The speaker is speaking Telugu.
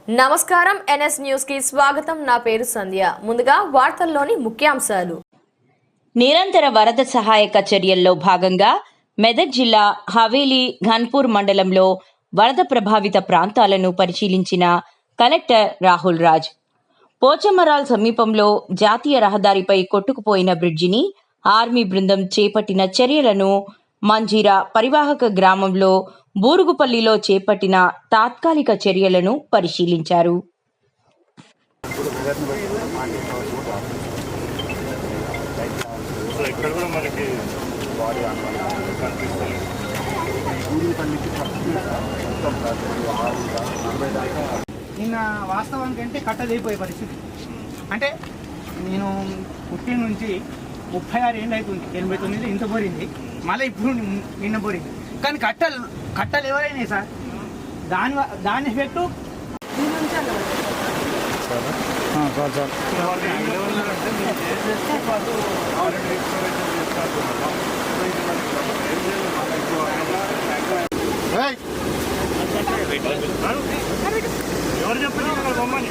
నమస్కారం ఎన్ఎస్ న్యూస్ కి స్వాగతం. నా పేరు సంధ్య. ముందుగా వార్తల్లోని ముఖ్యాంశాలు. నిరంతర వరద సహాయక చర్యల్లో భాగంగా మెదక్ జిల్లా హవేలీ ఘన్పూర్ మండలంలో వరద ప్రభావిత ప్రాంతాలను పరిశీలించిన కలెక్టర్ రాహుల్ రాజ్. పోచమరాల్ సమీపంలో జాతీయ రహదారిపై కొట్టుకుపోయిన బ్రిడ్జిని ఆర్మీ బృందం చేపట్టిన చర్యలను, మంజీరా పరివాహక గ్రామంలో బూరుగుపల్లిలో చేపట్టిన తాత్కాలిక చర్యలను పరిశీలించారు. నిన్న వాస్తవానికి అంటే కట్టలేకపోయే పరిస్థితి. అంటే నేను పుట్టిన నుంచి 36 ఏళ్ళు అవుతుంది. 89 ఇంత పోరింది, మళ్ళీ ఇప్పుడు నిన్న పోరింది. కానీ కట్టలు ఎవరైనాయి సార్, దాని ఎఫెక్టు ఎవరు చెప్పండి